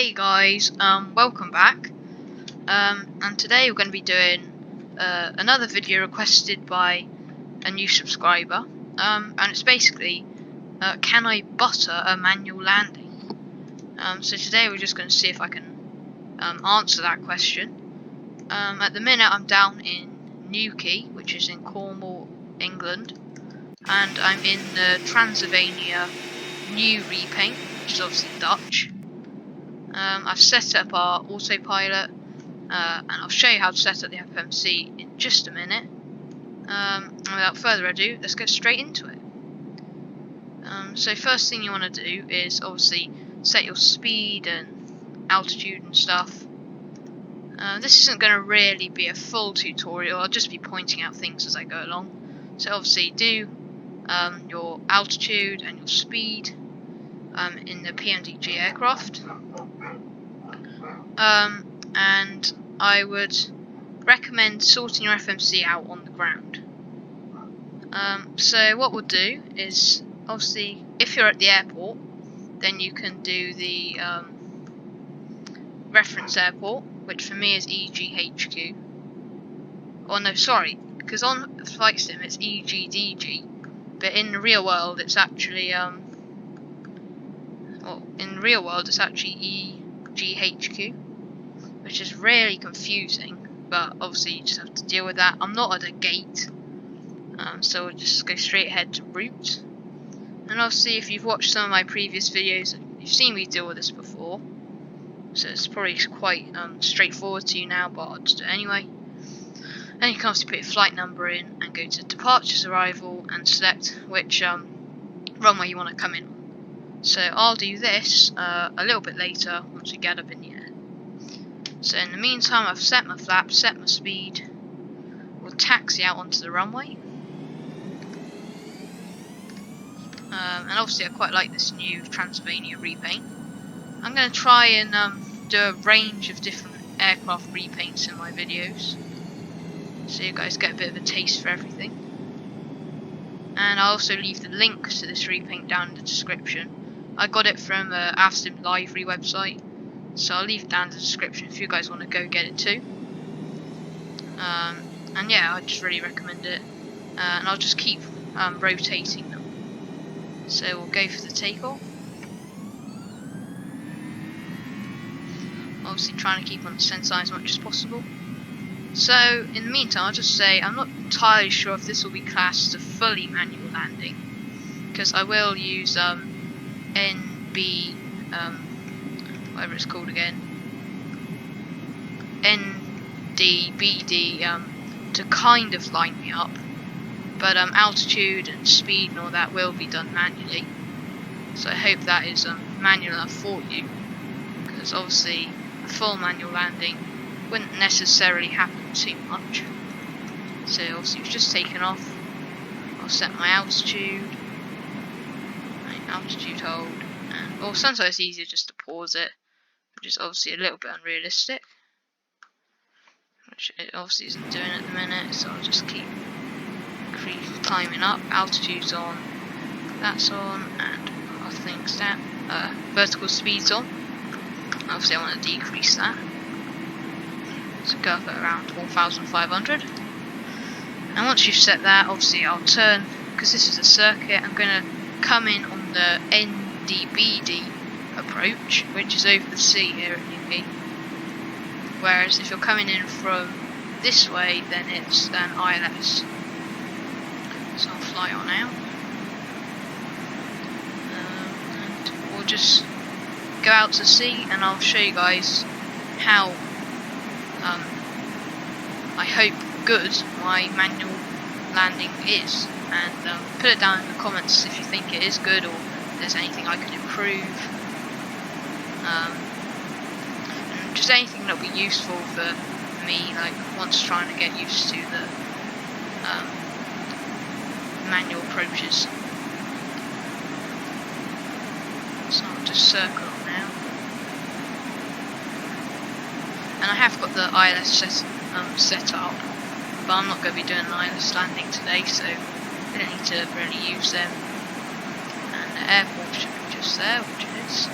Hey guys, welcome back. And today we're going to be doing another video requested by a new subscriber. And it's basically, can I butter a manual landing? So today we're just going to see if I can answer that question. At the minute I'm down in Newquay, which is in Cornwall, England, and I'm in the Transavia new repaint, which is obviously Dutch. I've set up our autopilot, and I'll show you how to set up the FMC in just a minute. And without further ado, let's get straight into it. So first thing you want to do is obviously set your speed and altitude and stuff. This isn't going to really be a full tutorial, I'll just be pointing out things as I go along. So obviously do your altitude and your speed in the PMDG aircraft. And I would recommend sorting your FMC out on the ground. So what we'll do is, obviously, if you're at the airport, then you can do the reference airport, which for me is EGHQ. Oh no, sorry, because on Flight Sim it's EGDG, but in the real world it's actually EGHQ, which is really confusing, but obviously you just have to deal with that. I'm not at a gate, so we'll just go straight ahead to route. And obviously if you've watched some of my previous videos, you've seen me deal with this before, so it's probably quite straightforward to you now, but I'll just do it anyway. Then you can obviously put your flight number in and go to departures, arrival, and select which runway you want to come in on. So I'll do this a little bit later once we get up in the air. So in the meantime, I've set my flaps, set my speed. We'll taxi out onto the runway. And obviously I quite like this new Transavia repaint. I'm going to try and do a range of different aircraft repaints in my videos, so you guys get a bit of a taste for everything. And I'll also leave the link to this repaint down in the description. I got it from Avsim Livery website, so I'll leave it down in the description if you guys want to go get it too. And yeah, I just really recommend it, and I'll just keep rotating them. So we'll go for the takeoff. Obviously trying to keep on the sensor as much as possible. So in the meantime, I'll just say I'm not entirely sure if this will be classed as a fully manual landing, because I will use NB, whatever it's called again, NDBD to kind of line me up, but altitude and speed and all that will be done manually. So I hope that is manual enough for you, because obviously a full manual landing wouldn't necessarily happen too much. So obviously we've just taken off. I'll set my altitude, hold, and well, sometimes it's easier just to pause it, which is obviously a little bit unrealistic, which it obviously isn't doing at the minute. So I'll just keep climbing up. Altitude's on, that's on, and our thing's down. Vertical speed's on. Obviously I want to decrease that, so go up at around 1,500. And once you've set that, obviously I'll turn, because this is a circuit, I'm going to come in on the NDBD approach, which is over the sea here at Newquay. Whereas if you're coming in from this way, then it's an ILS. So I'll fly on out. And we'll just go out to sea, and I'll show you guys how I hope good my manual landing is, and put it down in the comments if you think it is good or if there's anything I could improve, and just anything that will be useful for me, like once trying to get used to the manual approaches. So I'll just circle on now. And I have got the ILS set up, but I'm not going to be doing an ILS landing today, so we don't need to really use them. And the airport should be just there, which it is.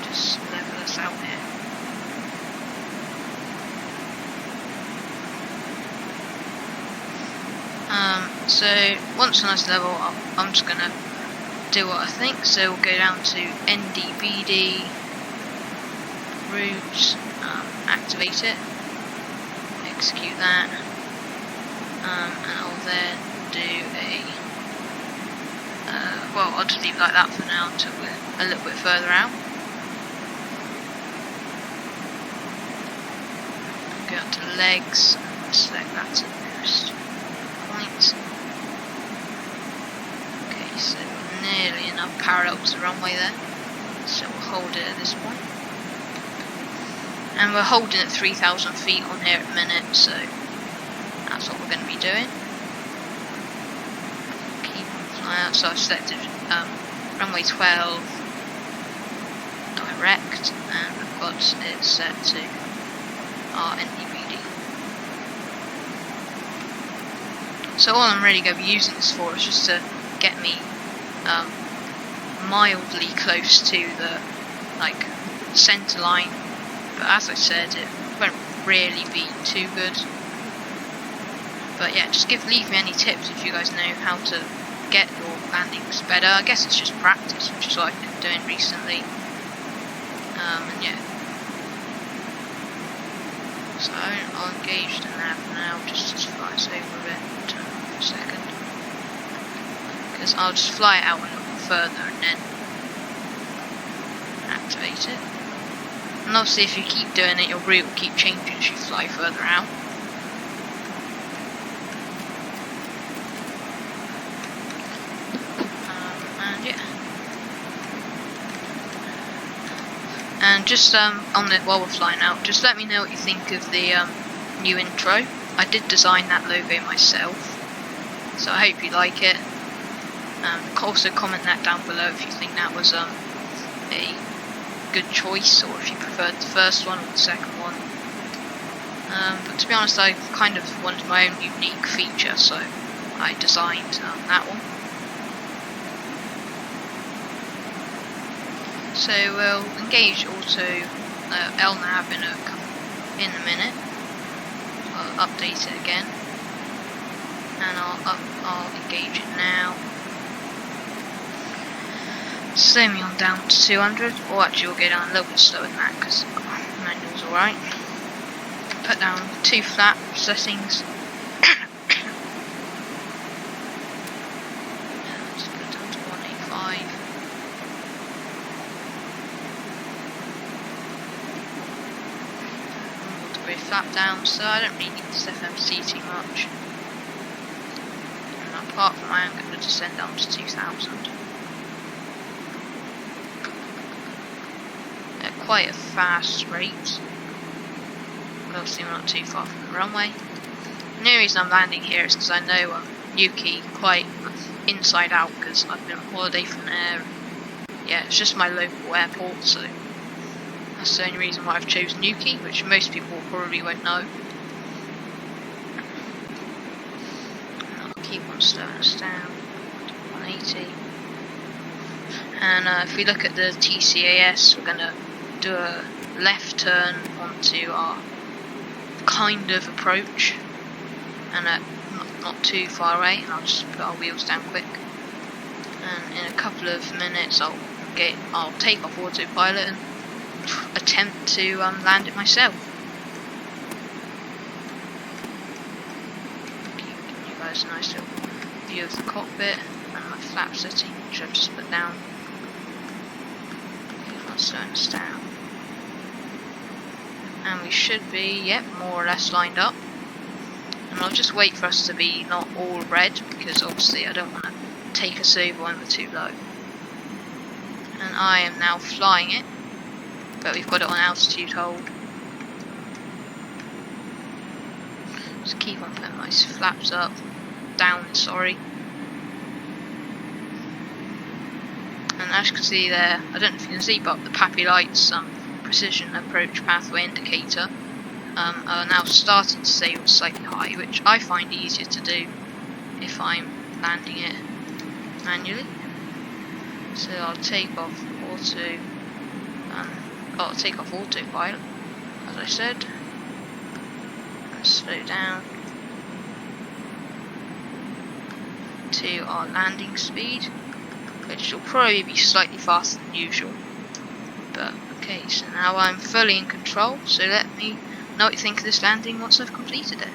just level us out here. So once a nice level, I'm just gonna do what I think. So we'll go down to NDBD route, activate it, execute that, and I'll then do well, I'll just leave it like that for now until we're a little bit further out. Go up to legs, and select that to the nearest point. Okay, so we're nearly enough parallel to the runway there, so we'll hold it at this point. And we're holding at 3,000 feet on here at the minute, so that's what we're going to be doing. Keep on flying out, so I've selected runway 12 direct, and I've got it set to our NDBD. So all I'm really going to be using this for is just to get me mildly close to the centre line, but as I said, it won't really be too good. But yeah, just leave me any tips if you guys know how to get your landings better. I guess it's just practice, which is what I've been doing recently. And yeah. So I'll engage the nav now, just to fly us over a bit, turn for a second. Because I'll just fly it out a little further and then activate it. And obviously if you keep doing it, your route will keep changing as you fly further out. And yeah. And just while we're flying out, just let me know what you think of the new intro. I did design that logo myself, so I hope you like it. Also comment that down below if you think that was a good choice, or if you preferred the first one or the second one. But to be honest, I kind of wanted my own unique feature, so I designed that one. So we'll engage auto LNAV in a minute. I'll update it again, and I'll engage it now. Slow me on down to 200, or actually we'll go down a little bit slower than that because manual's alright. Put down 2 flap settings. Just put it down to 185. All the way flap down, so I don't really need this FMC too much. And apart from that, I'm going to descend down to 2000. Quite a fast rate. Obviously we're not too far from the runway. The only reason I'm landing here is because I know Yuki quite inside out, because I've been on holiday from there. Yeah, it's just my local airport, so that's the only reason why I've chosen Yuki, which most people probably won't know. I'll keep on slowing us down to 180. And if we look at the TCAS, we're going to do a left turn onto our kind of approach, and not too far away, and I'll just put our wheels down quick, and in a couple of minutes I'll take off autopilot and attempt to land it myself. Giving you guys a nice little view of the cockpit and my flap setting, which I've just put down. Slowing us down, and we should be, yep, more or less lined up. And I'll just wait for us to be not all red, because obviously I don't want to take us over when we're too low. And I am now flying it, but we've got it on altitude hold. Just keep on putting my flaps up, down, sorry. And as you can see there, I don't know if you can see, but the PAPI lights, precision approach pathway indicator, are now starting to say it's slightly high, which I find easier to do if I'm landing it manually. So I'll take off auto I'll take off autopilot, as I said. Let's slow down to our landing speed, which will probably be slightly faster than usual. But okay, so now I'm fully in control, so let me know what you think of this landing once I've completed it.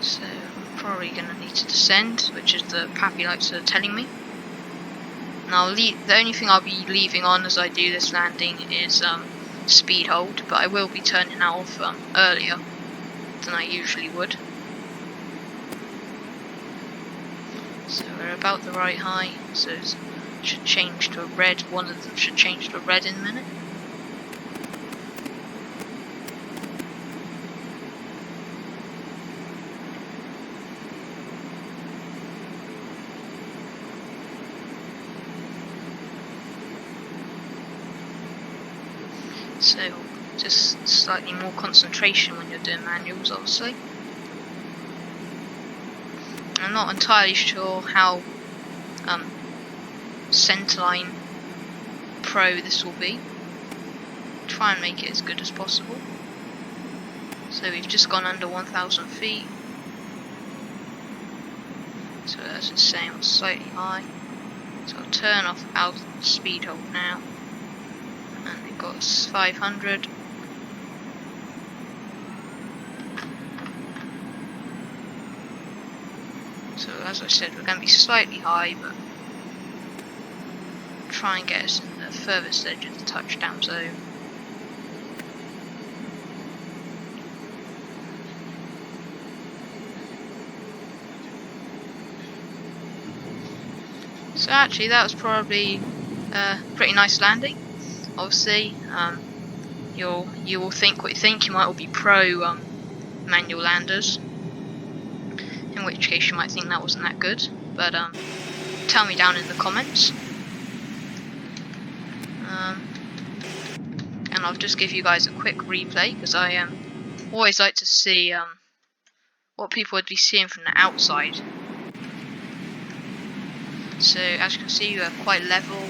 So I'm probably going to need to descend, which is the PAPI lights are telling me. Now the only thing I'll be leaving on as I do this landing is speed hold, but I will be turning that off earlier than I usually would. So we're about the right height, so it should change to a red. One of them should change to a red in a minute. So just slightly more concentration when you're doing manuals, obviously. I'm not entirely sure how centerline pro this will be. Try and make it as good as possible. So we've just gone under 1,000 feet. So as it's saying, it's slightly high. So I'll turn off out speed hold now. And we've got 500. So as I said, we're going to be slightly high, but try and get us in the furthest edge of the touchdown zone. So actually that was probably a pretty nice landing. Obviously, you will think what you think. You might all be pro manual landers, in which case you might think that wasn't that good. But tell me down in the comments, and I'll just give you guys a quick replay because I always like to see what people would be seeing from the outside. So as you can see, you have quite level,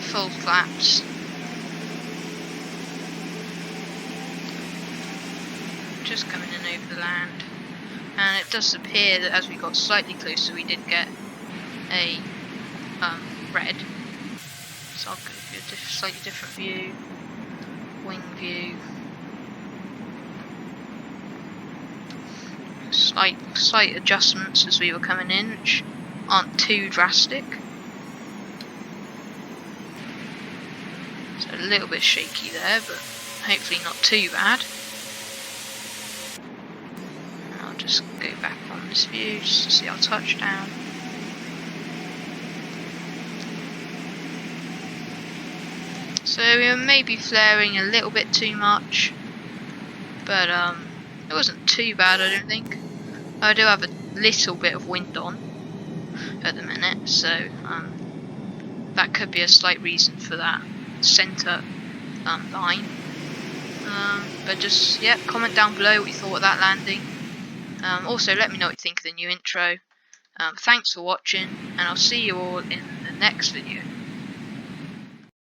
full flaps. Just coming in over the land, and it does appear that as we got slightly closer, we did get a red. So I'll give you a slightly different view, wing view. Slight adjustments as we were coming in, which aren't too drastic. So a little bit shaky there, but hopefully not too bad. And I'll just go back on this view just to see our touchdown. So we were maybe flaring a little bit too much, but it wasn't too bad, I don't think. I do have a little bit of wind on at the minute, so that could be a slight reason for that centre line. But just, yeah, comment down below what you thought of that landing. Also, let me know what you think of the new intro. Thanks for watching, and I'll see you all in the next video.